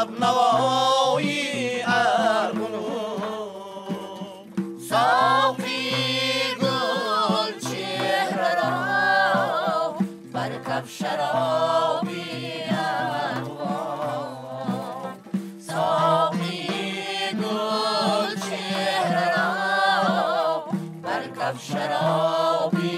شب نوایی ارغنون ساقی گل چهره را بر کف شرابی ارغوان ساقی گل چهره را بر کف شرابی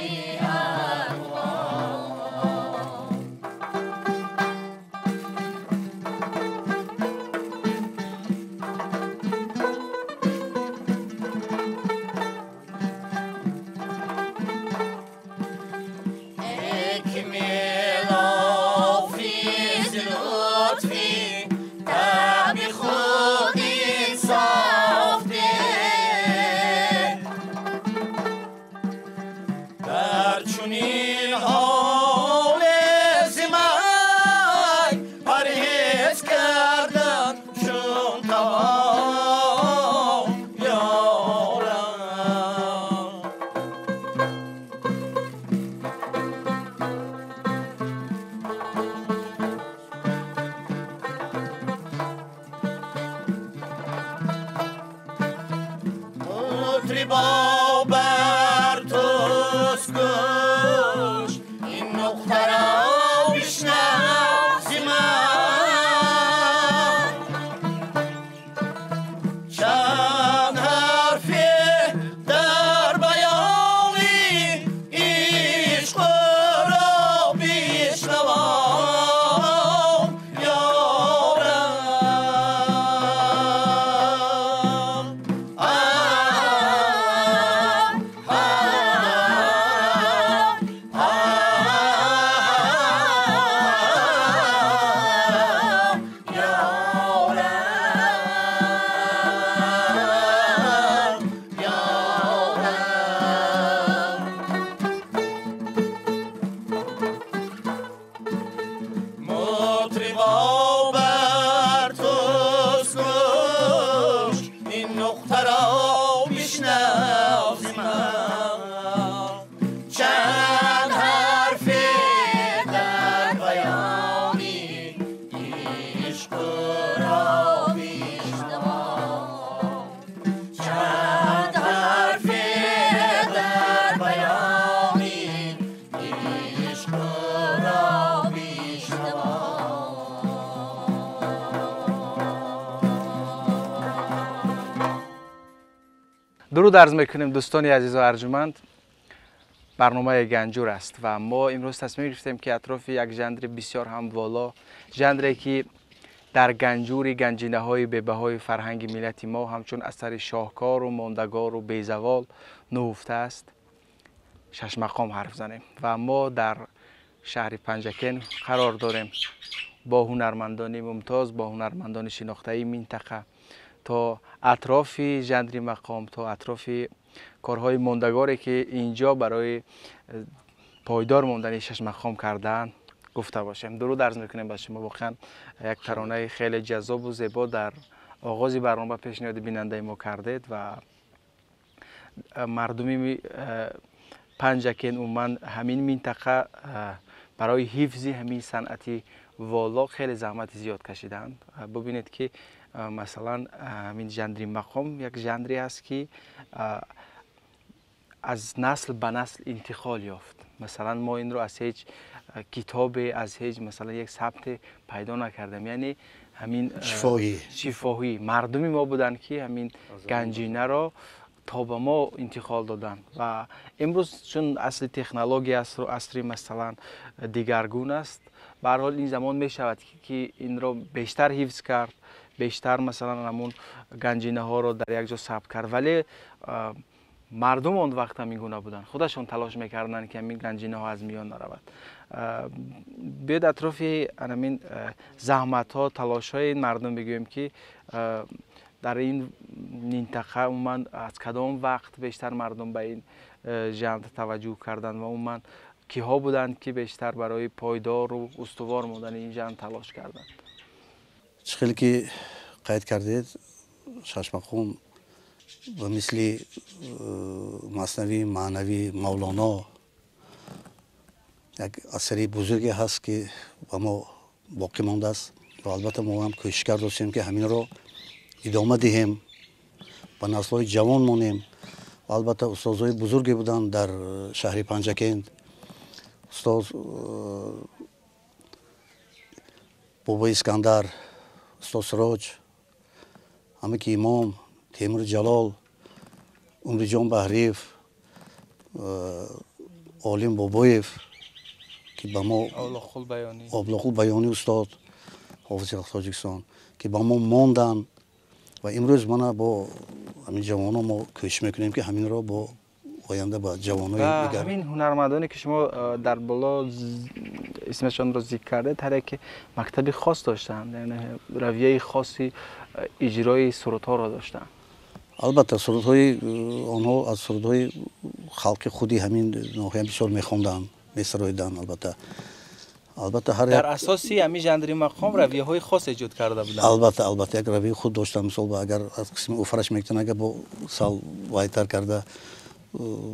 درود عرض میکنیم دوستان عزیز و ارجمند. برنامه گنجور است و ما امروز تصمیم گرفتیم که اطراف یک ژانر بسیار هم والا، ژانری که در گنجینه های بهبهای فرهنگ ملت ما همچون اثر شاهکار و ماندگار و بیزوال نهفته است، شش مقام حرف زنیم و ما در شهر پنجکین قرار داریم با هنرمندان ممتاز، با هنرمندان شناخته ای منطقه تا اطراف ژانر مقام، تا اطراف کارهای ماندگاری که اینجا برای پایدار ماندن شش مقام کردن گفته باشیم. درود عرض میکنیم با شما. واقعا یک ترانه خیلی جذاب و زیبا در آغاز برنامه پیشنهاد بیننده ما کردید و مردمی پنجکین عموما همین منطقه برای حفظ همین صنعت والا خیلی زحمت زیاد کشیدند. ببینید که مثلا همین ژانر مقام یک ژانری است که از نسل به نسل انتقال یافت. مثلا ما این رو از هیچ کتاب، از هیچ مثلا یک ثبت پیدا نکردم، یعنی همین شفاهی مردمی ما بودن که همین گنجینه را تا به ما انتقال دادن و امروز چون اصل تکنولوژی است رو عصر مثلا دیگرگون است، به هر حال این زمان می شود که این را بیشتر حفظ کرد، بیشتر مثلا همون گنجینه ها رو در یک جا ثبت کرد، ولی مردم اون وقت هم این گونه بودن، خودشون تلاش میکردن که همین گنجینه ها از میان نرود. بیاید اطراف همین زحمت ها، تلاش های این مردم بگویم که در این منطقه عموما از کدام وقت بیشتر مردم به این ژانر توجه کردن و عموما کیها بودند که بیشتر برای پایدار و استوار ماندن این ژانر تلاش کردند. خیلی که قید کردید شش مقام و مثل مثنوی معنوی مولانا یک اثری بزرگی هست که با ما باقی مانده است. و البته ما هم کوشش داشتیم که همین رو ادامه دهیم با نسل‌های جوان مونیم. و البته استادای بزرگی بودن در شهر پنجکند، استاد بابا اسکندر، استاد سراج، همه که امام، تیمور جلال، عمری جان بهریف، عالم بابایف که با ما آبلاخول بیانی استاد حافظ تاجیکستان که با ما ماندن و امروز ما با همین جوانان ما کوشش میکنیم که همین را با آینده با جوانای دیگر همین هنرمندانی که شما در بالا اسمشان رو ذکر کرده هر یک مکتبی خاص داشتن، یعنی رویه خاصی اجرای سرودها را داشتن. البته سرودهای آنها از سرودهای خلق خودی همین ناحیه بسیار میخوندن، میسراییدن. البته هر در اساسی همین ژانر مقام رویه های خاص ایجاد کرده بودن. البته یک رویه خود داشتن. مثلا اگر از قسم اوفرش میگفتن اگر با سال وایتر کرده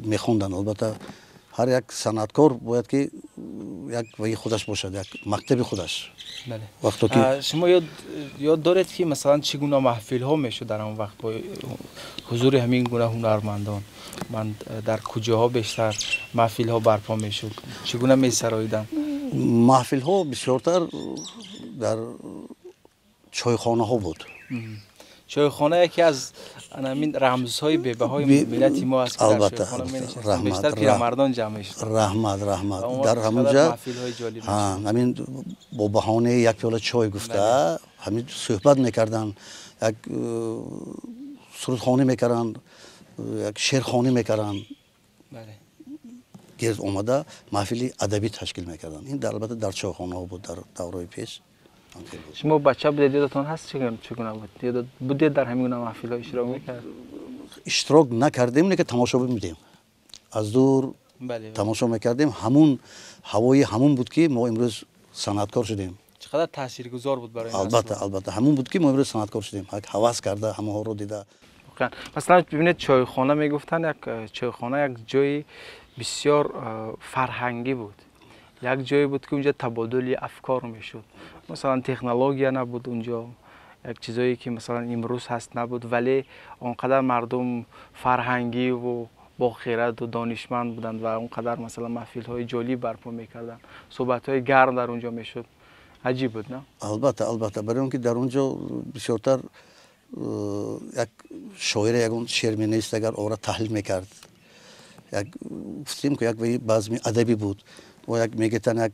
میخوندن. البته هر یک صنعتکار باید که یک رویه خودش باشد، یک مکتب خودش. بله. وقتی که شما یاد دارید که مثلا چگونه محفل ها میشد در اون وقت با حضور همین گونه هنرمندان؟ من در کجاها بیشتر محفل ها برپا میشد؟ چگونه میسراییدن؟ محفل ها بسیارتر در چایخانه ها بود. چایخانه یکی از همین رمزهای بهبهای ملت ما است که در چایخانه می‌نشستن، بیشتر پیرمردان جمع می‌شدن. رحمت در همونجا همین با بهانه یک پیاله چای گفته همین صحبت میکردن، یک سرودخوانی میکردن، یک شعرخوانی میکردن. بله. گرد اومده محفل ادبی تشکیل میکردن. این البته در چایخانه ها بود در دورهای پیش. شما بچه بودید یادتون هست چگونه بود؟ بودید در همین محفل ها اشتراک میکرد؟ اشتراک نکردیم، نه که تماشا میدیم. از دور تماشا میکردیم. همون هوای همون بود که ما امروز صنعتکار شدیم. چقدر تاثیرگذار بود برای البته همون بود که ما امروز صنعتکار شدیم. یک هوس کرده همه ها رو دیده. مثلا ببینید چایخانه میگفتن یک چایخانه یک جای بسیار فرهنگی بود. یک جایی بود که اونجا تبادل افکار میشد. مثلا تکنولوژی نبود اونجا، یک چیزایی که مثلا امروز هست نبود، ولی اونقدر مردم فرهنگی و با خیرت و دانشمند بودند و اونقدر مثلا محفل های جالب برپا میکردن، صحبت های گرم در اونجا میشد. عجیب بود نه؟ البته برای اون که در اونجا بسیارتر یک شاعر یگون شعر مینویست اگر آن را تحلیل میکرد. یک گفتیم که یک بزم ادبی بود و یک میگفتن یک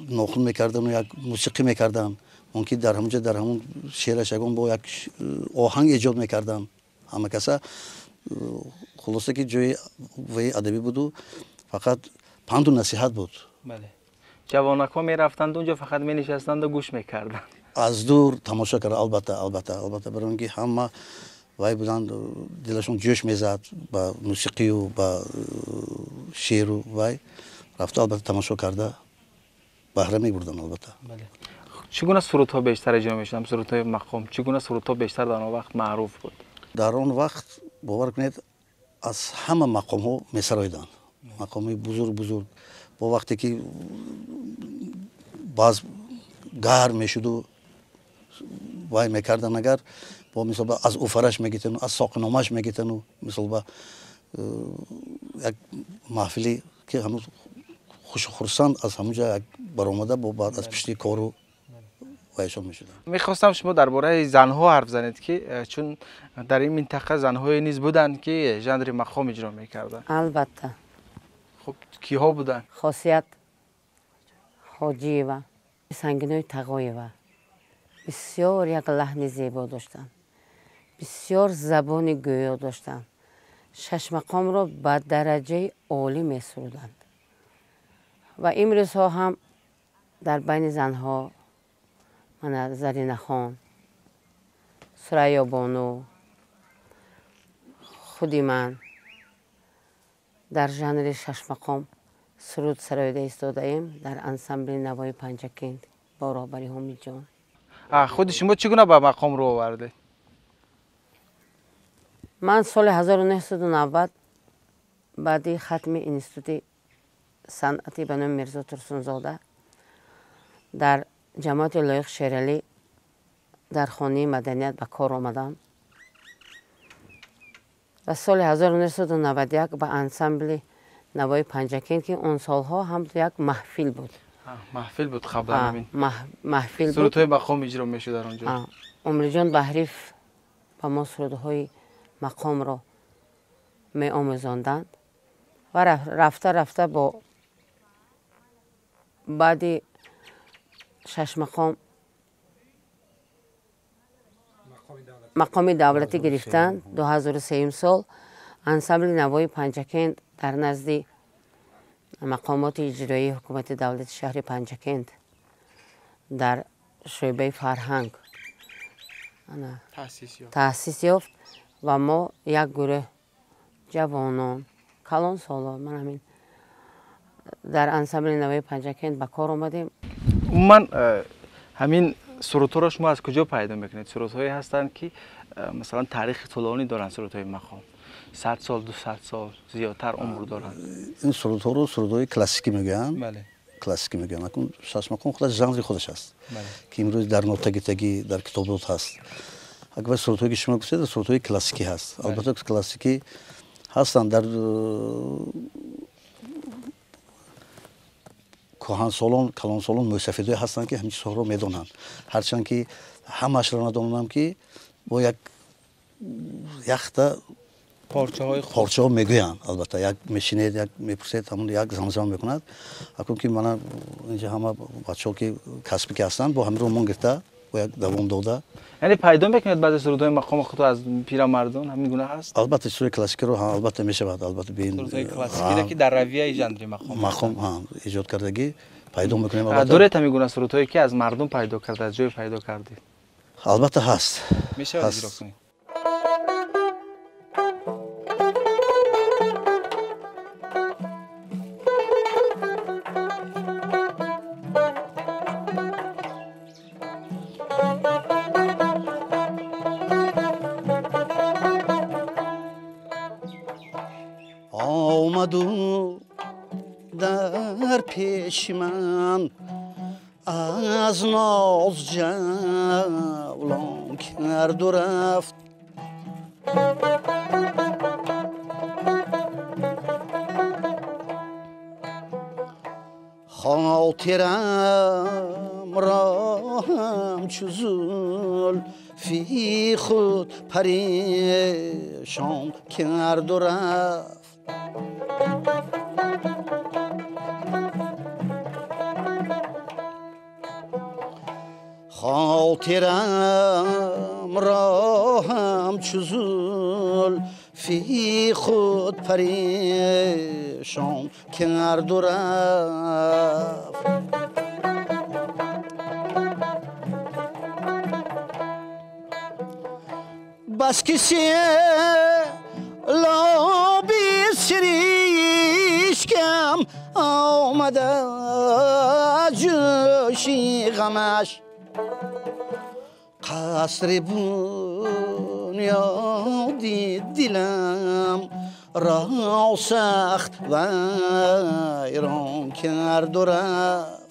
ناخن میکردن و یک موسیقی میکردن. ممکن در همونجا در همون شعرش یگون با یک آهنگ ایجاد میکردن. همه کسا خلاصه که جای وی ادبی بود و فقط پند و نصیحت بود. بله. جوانک ها میرفتند اونجا فقط می نشستند و گوش میکردند. از دور تماشا کرد. البته برای اینکه همه وای بودند دلشون جوش میزد با موسیقی و با شعر و وای رفته البته تماشا کرده بهره میبردن. البته بله. چگونه سرودها بیشتر اجرا میشدن؟ سرودهای مقام چگونه سرودها بیشتر در آن وقت معروف بود؟ در آن وقت باور کنید از همه مقام ها میسراییدن. مقام بزرگ با وقتی که باز گرم میشد و وای میکردن اگر با مثلا از اوفرش میگیتن، از ساقنامهش میگیتن و مثلا یک محفلی که هنوز خوش خرسند از همونجا برآمده با بعد از پشتی کارو وایشان میشدن. میخواستم شما درباره زنها حرف زنید که چون در این منطقه زنهای نیز بودن که ژانر مقام اجرا میکردن. البته. خب کیها بودن؟ خاصیت حاجیه و سنگینای تقایه و بسیار یک لحن زیبا داشتند. بسیار زبان گویا داشتند. شش مقام را به درجه عالی می سرودند. و امروز ها هم در بین زنها من زرینه خان، ثریا بانو، خودی من در ژانر شش مقام سرود سراییده ایستاده ایم در انسامبل نوای پنجکند با راهبری حمید جان. خود شما چگونه به مقام رو آورده؟ من سال 1990 بعد ختم انستیتوت صنعتی به نام میرزا ترسونزاده در جماعت لایق شیرالی در خانه مدنیت به کار آمدم و سال 1991 به انسامبل نوای پنجکین که اون سالها هم یک محفل بود. محفل بود قبلا همین. محفل بود. سرودهای مقام اجرا میشد در اونجا. عمری جان بحریف با ما سرودهای مقام را می آموزاندند و رفته با بعد 6 مقام دولتی گرفتند. 2003 سال انسامبل نوای پنجکند در نزد مقامات اجرایی حکومت دولت شهر پنجکند در شعبه فرهنگ تأسیس یافت و ما یک گروه جوانان کلان سالان من همین در انسامبل نوای پنجکند به کار آمدیم. من همین سرودها را شما از کجا پیدا میکنید؟ سرودهایی هستند که مثلا تاریخ طولانی دارن، سرودهای مقام 100 سال 200 سال زیادتر عمر دارن. این سرودها رو سرودهای کلاسیکی میگن. بله. کلاسیکی میگن. اون شش مقام خودش ژانر خودش است. بله. که امروز در نوتگی در کتابات هست. اگر سرودهایی که شما گفتید سرودهای کلاسیکی هست. بله. البته کلاسیکی هستند در کهن سالان کلان سالان موسیقی هستند که همین چیزها رو میدونن. هرچند که همش را ندونم که با یک تا پارچه ها میگویند. البته یک میشینید یک میپرسید همون یک زمزمه میکند. اکنون که من اینجا همه بچه‌ها که کسبی که هستند با همین رو من گرفته و یک دوام داده. یعنی پیدا میکنید بعضی سرودهای مقام خود از پیرمردان همین گونه هست؟ البته سرود کلاسیک رو هم البته میشود. البته ببین سرودهای کلاسیکی که در رویه ژانر مقام هم ایجاد کردگی پیدا میکنیم. البته دورت همین گونه سرودهایی که از مردم پیدا کرده، از جای پیدا کردید. البته هست. میشه اجرا کنید. آمدو در پیش من از ناز جولان کرد و رفت. خاطرم را همچو زلفی خود پریشان کرد و رفت. خاطرم را همچو زلفی خود پریشان کرد و رفت. بس کسی لابی سریشکم آمده جوشی غمش. قصر بنیادی دلم را سخت ویران کرد و رفت.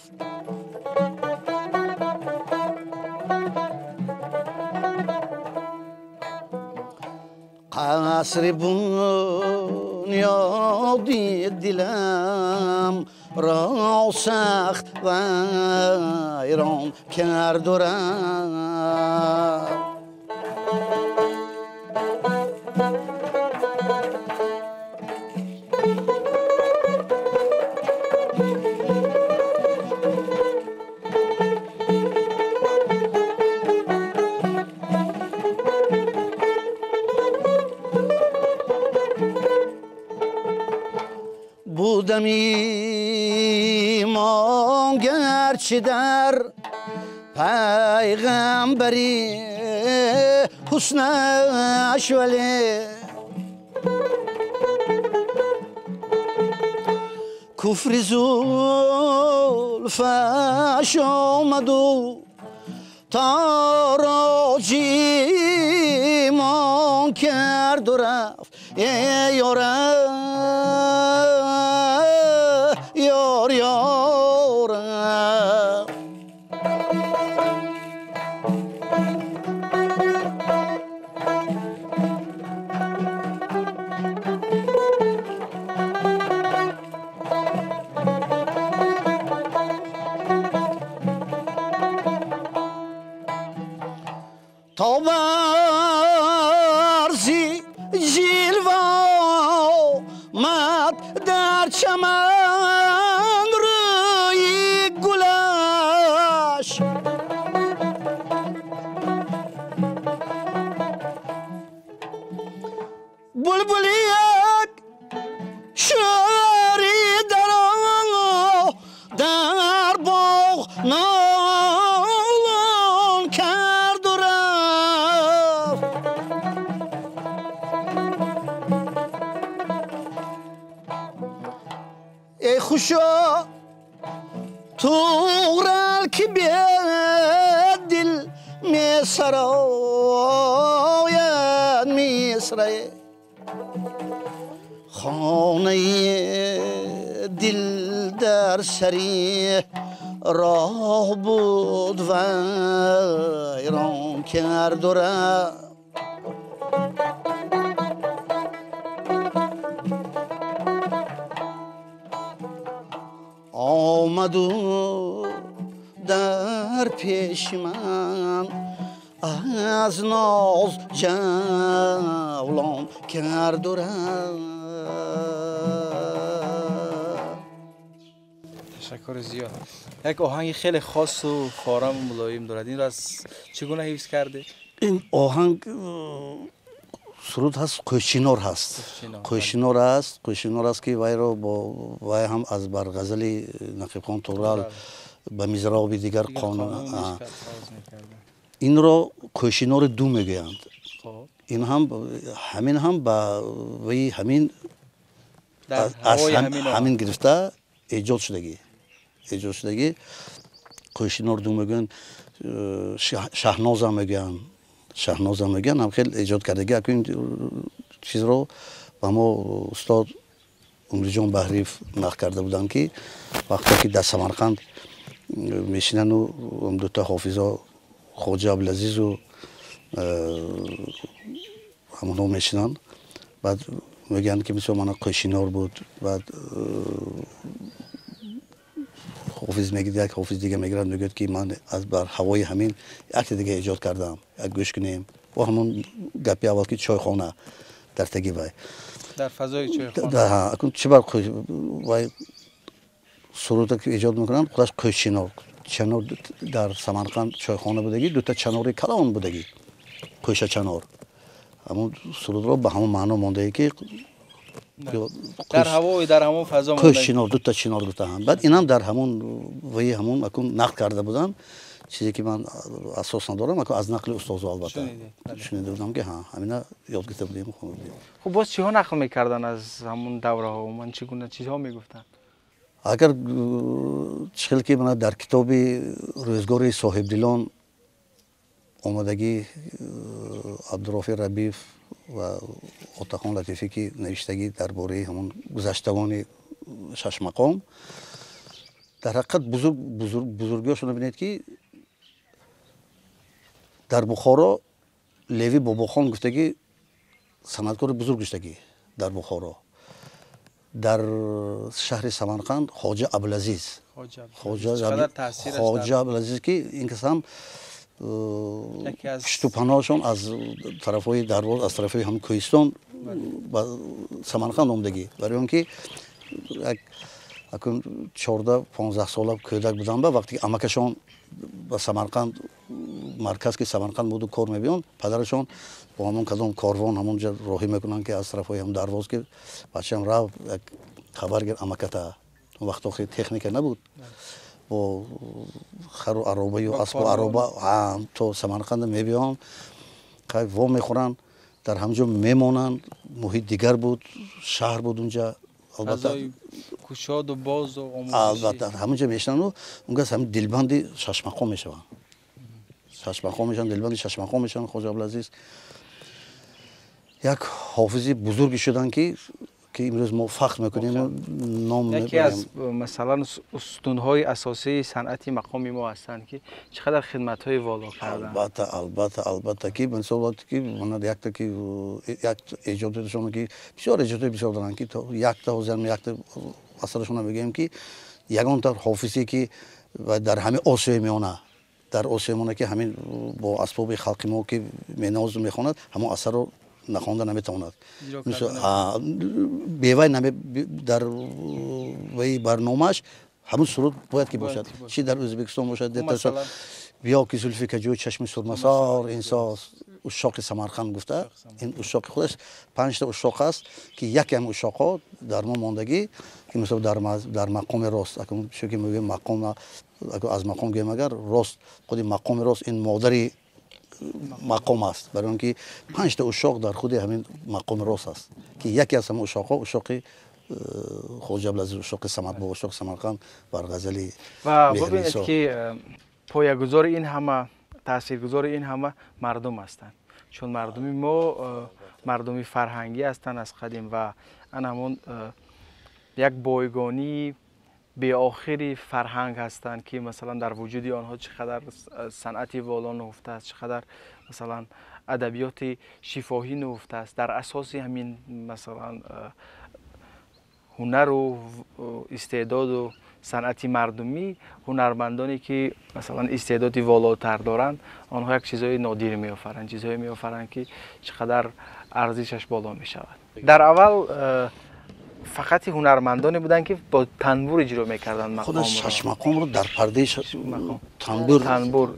قصر بنیادی دلم را سخت ویران کرد و رفت. بودم ایمان گرچه در پیغمبری حسنش ولی کفر زلفش آمد و تاراجی ایمان کرد و رفت. یار تا برزی جلوه مد در چمن روی گلش بلبلی یک شعری در باغ نالان کرد و رفت ای خوشا تغرل که به دل می سراید می سرایه خانه دل در سری راه بود و ایران کرد و رفت آمد و در پیش من از ناز جولان کرد و رفت تشکر زیاد. یک آهنگ خیلی خاص و فارم و ملایم دارد. این را از چگونه حفظ کرده؟ این آهنگ سرود هست، کوشینور هست. کوشینور است که وی را با وی هم از بر غزل نقیب خان تورال به میزراب دیگر قانون این را کوشینور دو میگویند. این هم همین هم با وی همین از همین گرفته ایجاد شدگی کوشینور دو میگویند. شهناز هم میگن هم خیلی ایجاد کردگی این چیز رو با ما استاد عمری جان بحری نقل کرده بودن که وقتی که در سمرقند میشینن و دو تا حافظا خواجه عبدالعزیز و همونها میشینن بعد میگن که مثل من کوشینور بود بعد حافظ میگید یک حافظ دیگه میگرد میگه که من از بر هوای همین یک دیگه ایجاد کردم یک گوش کنیم و همون گپی اول که چایخانه در تگی وای در فضای چایخانه در اون چه بر وای سرود که ایجاد میکنن خودش کوشینور چنور در سمرقند چایخانه بودگی دو تا چنور کلان بودگی کوشه چنور همون سرود رو به همون معنا مونده که در هوا و در همون فضا کوشینور دو تا چنور دو تا هم بعد اینم در همون وی همون اكون نقل کرده بودن چیزی که من اساس ندارم اكون از نقل استاد البته شنیده بودم که ها همینا یاد گرفته بودیم. خب باز چی ها نقل میکردن از همون دوره ها و من چگونه چیزها میگفتن؟ اگر چخیل که من در کتاب روزگار صاحب دلان آمدگی عبدالرافع ربیف و عطاخان لطیفی که نوشتگی درباره همون گذشتگان شش مقام در حقیقت بزرگیاشون ببینید که در بخارا لیوی باباخان گفتگی صنعتکار بزرگ گفتگی در بخارا در شهر سمرقند خواجه عبدالعزیز که این کس هم پشتوپناهشون از طرفای درواز از طرفای هم کوهستان با سمرقند آمدگی برای اون که اكون 14-15 ساله کودک بودم با وقتی امکشون با سمرقند مرکز که سمرقند بود کار میبینن پدرشون با همون کدام کاروان همونجا راهی میکنن که از طرفای هم درواز که بچه‌م رفت خبر گرفت امکتا اون وقت خیلی تکنیک نبود با خر و عربه و اسب و عربه هم تو سمرقند میبینن که و میخورن در همونجا میمونن محیط دیگر بود شهر بود اونجا البته کشاد و باز و آموزشی البته همونجا میشنن و اونجا همین دلبند شش مقام میشن دلبند شش مقام میشن خواجه عبدالعزیز یک حافظی بزرگی شدن که امروز ما فخر میکنیم نام یکی از مثلا ستونهای اساسی صنعت مقامی ما هستند که چقدر خدمت‌های والا کردن. البته که مثلا که من یک تا که یک ایجادشون که بسیار دارن که تا یک تا حاضر یک تا اثرشون بگیم که یگان تا حافظی که در همه آسیای میانه در آسمونه که همین با اسباب خلقی ما که میناز میخواند همون اثر رو نخوانده نمیتواند مثل بیوای نمی در وی برنامهش همون سرود باید که باشد چی در ازبکستان باشد در بیا که زلفی که جوی چشم سرمسار انساس اشاق سمرقند گفته این اشاق خودش 5 تا اشاق است که یکی هم اشاقا در ما ماندگی که مثلا در مقام راست اگه شو که میگیم مقام اگه از مقام گیم اگر راست خود مقام راست این مادری مقام است برای اینکه 5 تا اشاق در خود همین مقام راست است که یکی از هم اشاقا اشاق خواجه عبدالعزیز اشاق صمد با اشاق سمرقند بر غزلی و ببینید که پایه‌گذار این همه تاثیرگذار این همه مردم هستند چون مردمی ما مردمی فرهنگی هستند از قدیم و همون یک بایگانی به آخری فرهنگ هستند که مثلا در وجود آنها چقدر صنعتی والا نهفته است چقدر مثلا ادبیات شفاهی نهفته است در اساس همین مثلا هنر و استعداد و صنعتی مردمی هنرمندانی که مثلا استعدادی والاتر دارند آنها یک چیزای نادیر میآفرند چیزایی میآفرند که چقدر ارزشش بالا می شود در اول فقط هنرمندانی بودند که با تنبور اجرا میکردند مقام خود شش مقام رو در پرده تنبور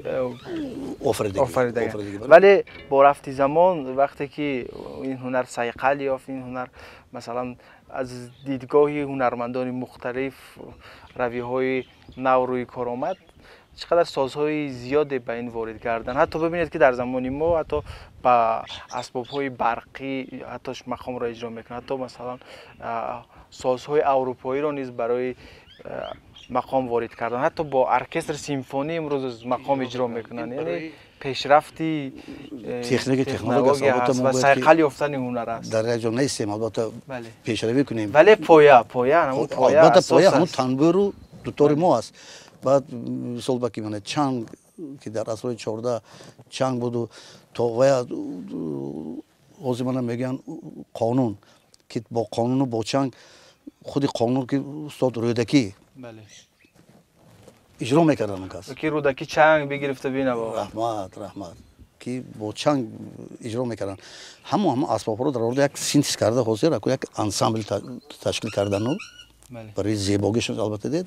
آفریدگی ولی با رفت زمان وقتی که این هنر صیقل یافت این هنر مثلا از دیدگاه هنرمندان مختلف رویهای نو روی کار آمد چقدر سازهای زیادی به این وارد کردن حتی ببینید که در زمان ما حتی با اسباب‌های برقی حتی مقام را اجرا میکنند حتی مثلا سازهای اروپایی را نیز برای مقام وارد کردن حتی با ارکستر سیمفونی امروز مقام اجرا میکنند یعنی پیشرفتی تکنولوژی است و صیقل یافتن هنر است در اینجا نیستیم البته پیشروی کنیم ولی پایه البته پایه همون تنبور و دوتار ما است بعد مثال بکی منه چنگ که در عصر 14 چنگ بود و تا آزمانه میگن قانون که با قانون و با چنگ خود قانون که استاد رودکی اجرا میکردن اون کس که رودکی چنگ بگرفته بینه با رحمت که با چنگ اجرا میکردن همون اسباب رو در آورده یک سینتز کرده حاضر یک انسامبل تشکیل کردن و برای زیباییش البته دید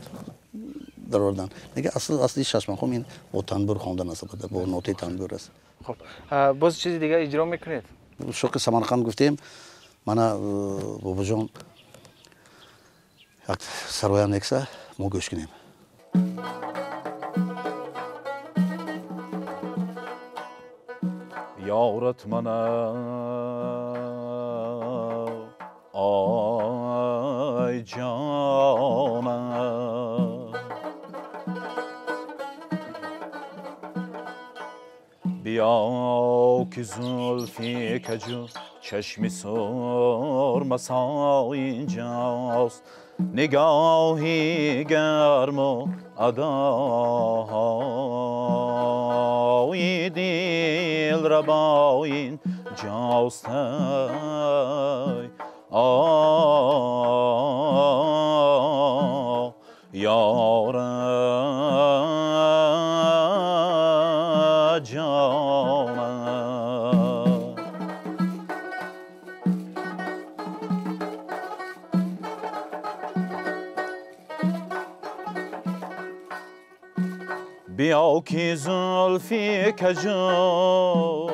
در آوردن میگه اصلی شش مقام این با تنبور خواندن است با نوته تنبور است خب باز چیزی دیگه اجرا میکنید شوق سمرقند گفتیم من بابا جان یک سرویا نکسه ما گوش کنیم یارت من آی جانم بیا که زلفی کجو چشمی سرمسا اینجاست نگاهی گرم و ادای دل را با این جاست یار جانم بیا که زلفی کجو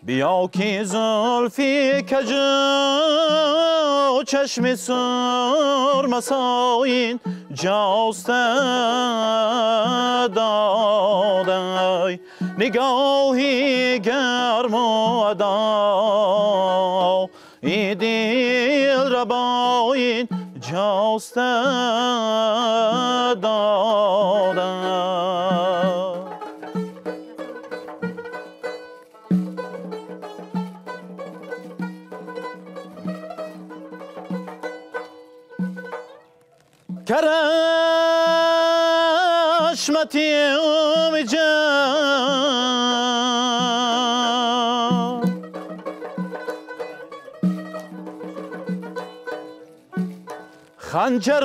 بیا که زلفی کجو چشم سرمسا این جاست دادای نگاهی گرم و ادای دل را با این جاست دادای کرشمتی ام جان خنجر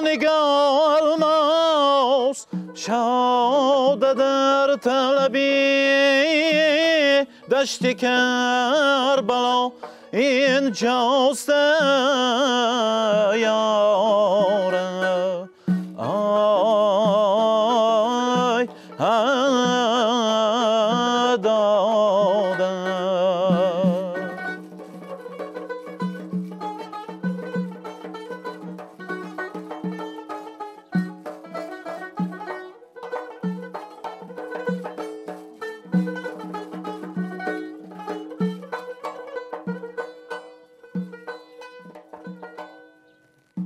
نگار ما شاده در طلبی دشت کربلا اینجاست یاره آی داده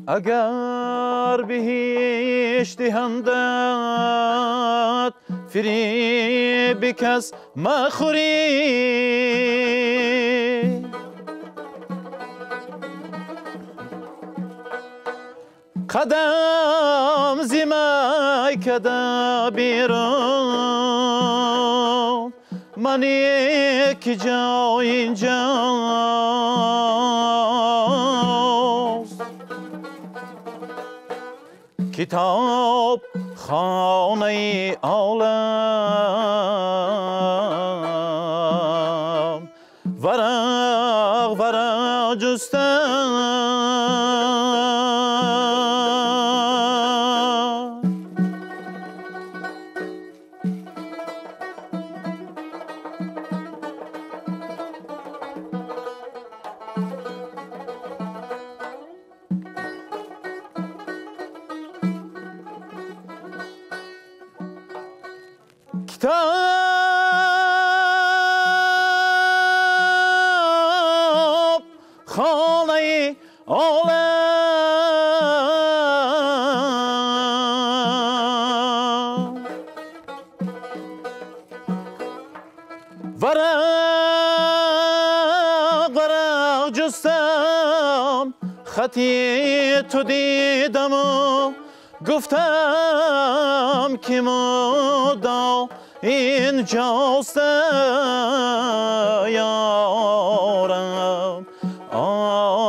اگر بهشت دهندت فریب کس مخوری قدم زی میکده بیرون من یک جا اینجاست کتاب خانه عالم ورق ورق جستم کتاب خانه عالم ورق ورق جستم خطی تو دیدم و گفتم که مدام اینجاست یارم آی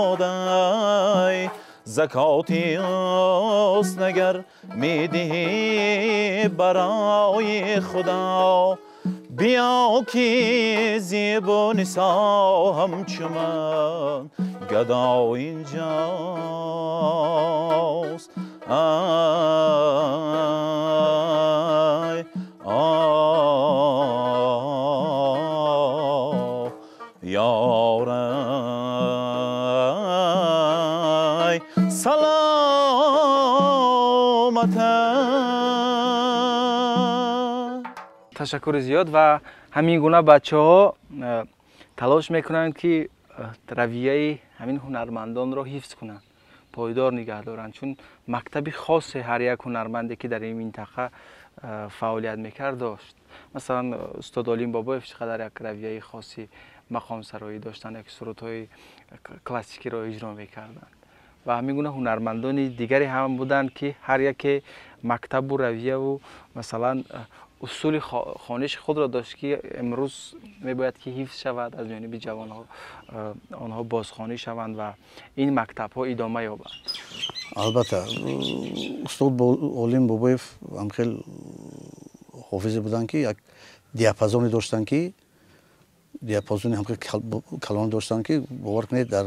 دادای زکاتی است نگر میدهی برای خدا بیا که زیب و نسا همچو من گدا اینجاست آی آه یارای سلامت. تشکر زیاد و همین گونه بچه‌ها تلاش میکنند که رویه همین هنرمندان را حفظ کنند، پایدار نگه دارند، چون مکتب خاص هر یک هنرمندی که در این منطقه فعالیت میکرد داشت. مثلا استاد علیم بابایف چقدر یک رویه خاصی مقام سرایی داشتند، یک سرودهای کلاسیکی را اجرا میکردند و همین گونه هنرمندان دیگری هم بودند که هر یک مکتب و رویه و مثلا اصول خوانش خود را داشت که امروز میباید که حفظ شود از جانب جوانها، آنها بازخوانی شوند و این مکتب ها ادامه یابند. البته استاد علیم بابایف هم خیلی حافظ بودن که یک دیاپازونی داشتن که دیاپازونی هم خیلی کلان داشتن که باور کنید در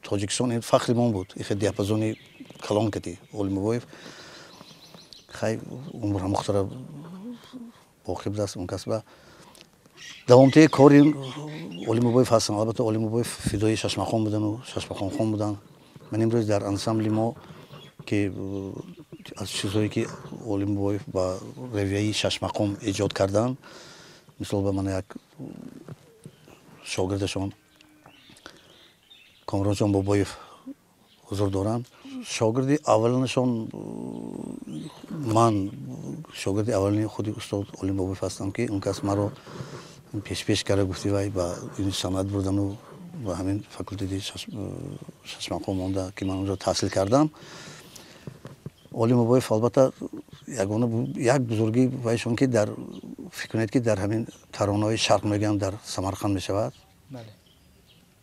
تاجیکستان این فخر ما بود، این دیاپازونی کلان کردی علیم بابایف. خیلی عمر هم مختار باقی بود است اون کسبه دوامتی کاری علیم بابایف هستن. البته علیم بابایف فدای ششمخان بودن و ششمخان خان بودن. من امروز در انسامبل ما که از چیزهایی که علیم بابایف با رویه ششمخان ایجاد کردن، مثل به من یک شاگردشان کامران جان بابایف حضور دارم. شاگردی اولنشان من شاگردی اولین خودی استاد علیم بابایف هستم که اون کس مرا پیش کرده گفتی وای با این سند بردم و با همین فاکولته ششمخان مونده که من اونجا تحصیل کردم. علیم بابایف البته یک بزرگی وایشون که در فکر کنید که در همین ترانه‌های شرق میگم در سمرقند میشود.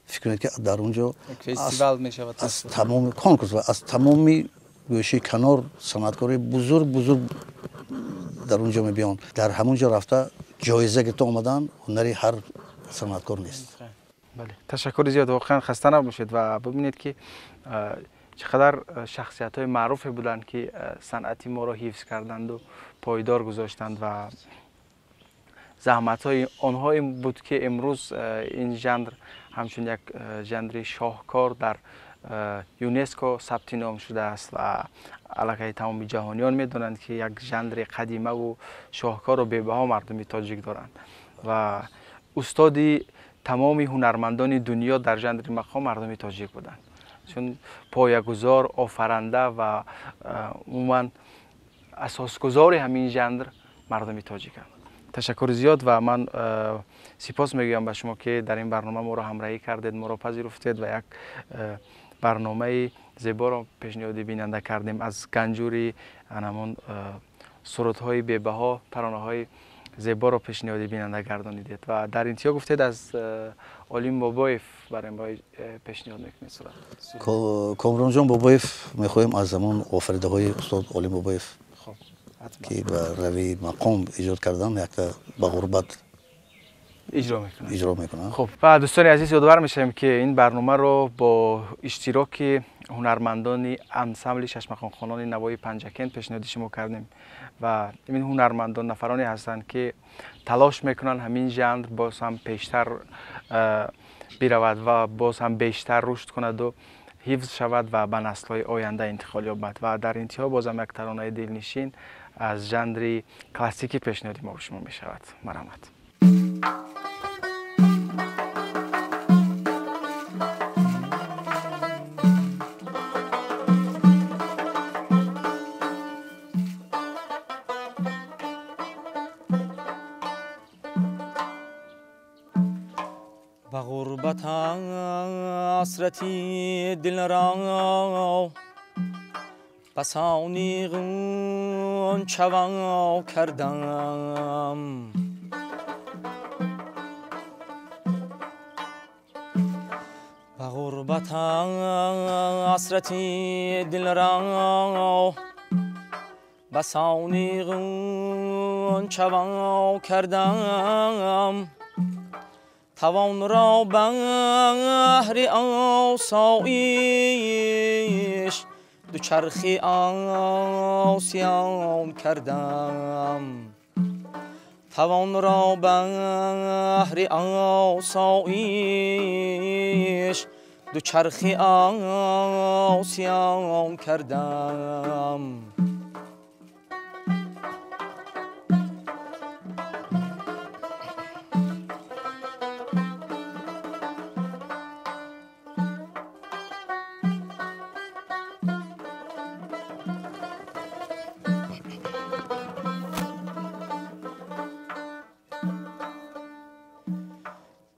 فکر کنید که در اونجا فستیوال میشود از تمام کنکورس و از تمامی گوشه کنار صنعتکارای بزرگ در اونجا میبیان. در همونجا رفته جایزه گرفته آمدن، هنری هر صنعتکار نیست. بله، تشکر زیاد. واقعا خسته نباشید و ببینید که چقدر شخصیت های معروفی بودند که صنعتی ما را حفظ کردند و پایدار گذاشتند و زحمت های آنها این بود که امروز این ژانر همچون یک ژانر شاهکار در یونسکو ثبت نام شده است و علاقه تمام جهانیان میدونند که یک ژانر قدیمه و شاهکار و بی‌بها مردم تاجیک دارند و استادی تمام هنرمندان دنیا در ژانر مقام مردم تاجیک بودند، چون پایه‌گذار، آفرنده و عموما اساسگذار همین ژانر مردم تاجیکند. تشکر زیاد و من سپاس میگویم به شما که در این برنامه ما را همراهی کردید، ما را پذیرفتید و یک برنامه زیبا را پیشنهاد بیننده کردیم. از گنجوری همون سرودهای بی‌بها، ترانه‌های زیبا را پیشنهاد بیننده گردانیدید و در انتها گفتید از علیم بابایف برای ما پیشنهاد میکنید. کامران جان بابایف میخوایم از زمان آفریده های استاد علیم بابایف که به روی مقام ایجاد کردن یک به غربت اجرا میکنن. خب و دوستان عزیز یادآور میشیم که این برنامه رو با اشتراک هنرمندان انسمبل چشمخان خانان نوای پنجکند پیشنهاد شما کردیم و این هنرمندان نفرانی هستند که تلاش میکنن همین ژانر باز هم پیشتر برود و باز هم بیشتر رشد کند و حفظ شود و به نسل‌های آینده انتقال یابد و در انتها بازم یک ترانه دلنشین از ژانر کلاسیکی پیشنهاد ما به شما می شود. مرحمت. به غربت حسرتی دل را بسانی غنچه کردم، به غربت حسرتی دل را بسانی غنچه کردم، توان را بهر آسایش دوچرخی آسیان کردم، توان را بهر آسایش دوچرخی آسیان کردم.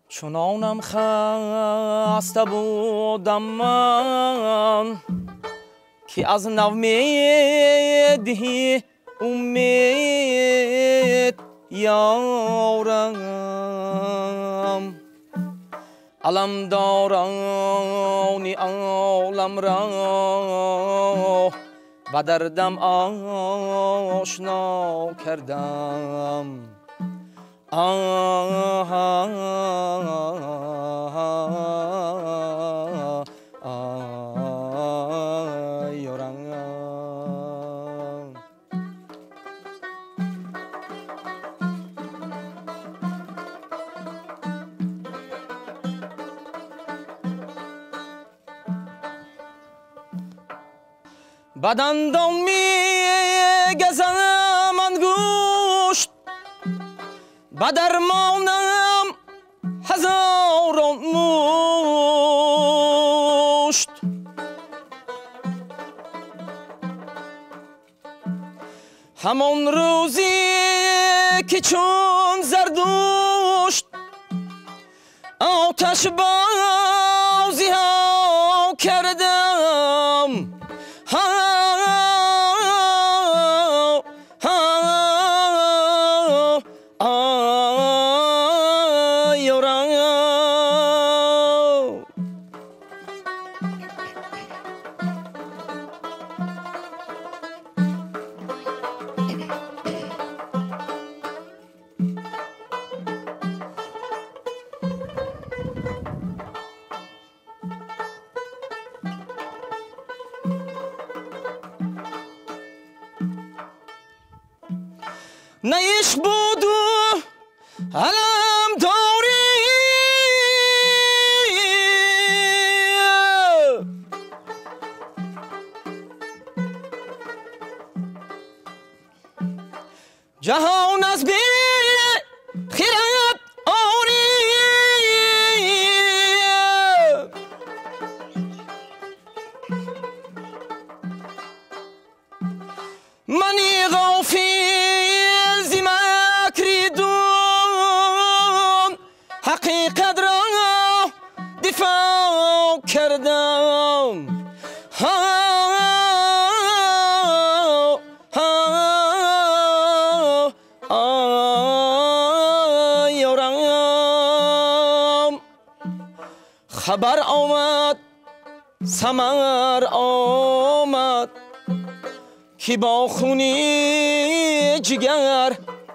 چنانم خسته بودم من که از نو میدهی امید یارم، علم دارانی عالم را و دردم آشنا کردم. بدندم میگزم انگشت، به درمانم هزاران مشت، همان روزی که چون زردشت آتش بازی ها کردم، نه عشق بود و علم داری جهان از بی خیرت آری منی غافل زی مکری دون حقیقت را دفاع کردم خبر آمد ثمر آمد که با خونی جگر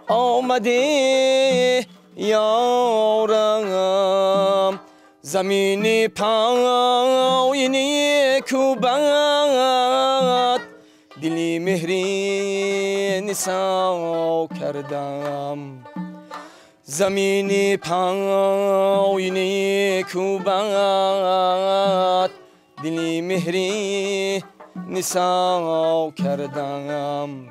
آمده یارم زمین پای نیکوبت دلی مهری نسا کردم زمین پای نیکوبت دلی مهری نسا کردم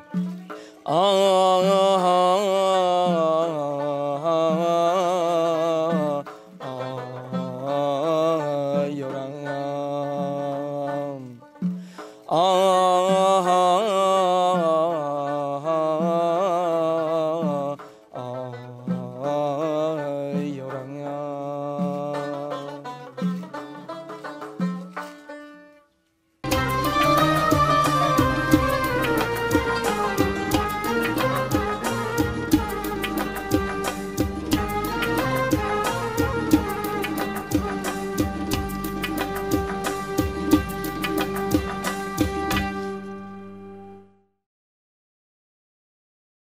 یارم